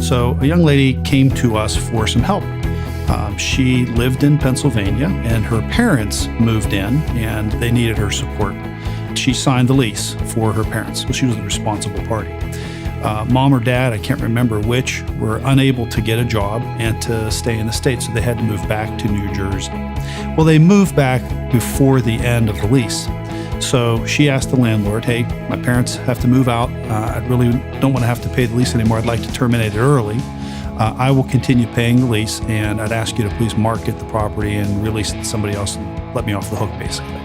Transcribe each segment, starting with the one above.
So a young lady came to us for some help. She lived in Pennsylvania, and her parents moved in, and they needed her support. She signed the lease for her parents, so she was the responsible party. Mom or dad, I can't remember which, were unable to get a job and to stay in the state, so they had to move back to New Jersey. Well, they moved back before the end of the lease. So she asked the landlord, hey, my parents have to move out. I really don't want to have to pay the lease anymore. I'd like to terminate it early. I will continue paying the lease, and I'd ask you to please market the property and release it to somebody else and let me off the hook, basically.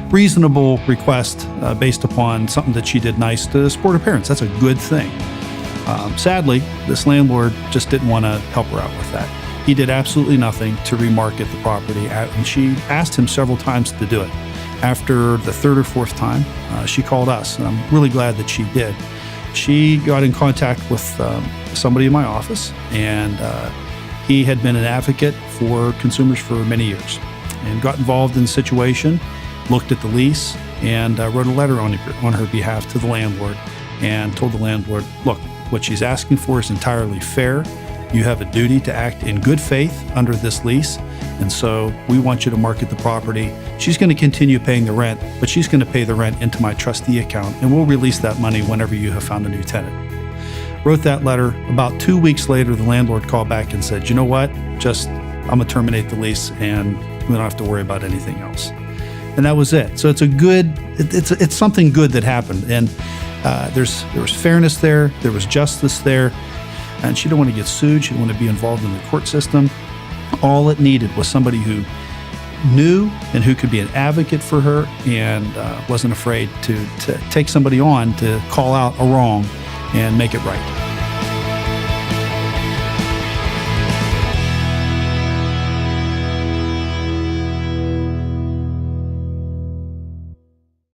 Reasonable request based upon something that she did nice to support her parents. That's a good thing. Sadly, this landlord just didn't want to help her out with that. He did absolutely nothing to remarket the property, and she asked him several times to do it. After the third or fourth time, she called us, and I'm really glad that she did. She got in contact with somebody in my office, and he had been an advocate for consumers for many years and got involved in the situation, looked at the lease, and wrote a letter on her behalf to the landlord and told the landlord, look, what she's asking for is entirely fair. You have a duty to act in good faith under this lease, and so we want you to market the property. She's going to continue paying the rent, but she's going to pay the rent into my trustee account, and we'll release that money whenever you have found a new tenant. Wrote that letter. About 2 weeks later, the landlord called back and said, you know what, I'm going to terminate the lease, and we don't have to worry about anything else. And that was it. So it's something good that happened, and there was fairness there, there was justice there, and she didn't want to get sued. She didn't want to be involved in the court system. All it needed was somebody who knew and who could be an advocate for her and wasn't afraid to take somebody on to call out a wrong and make it right.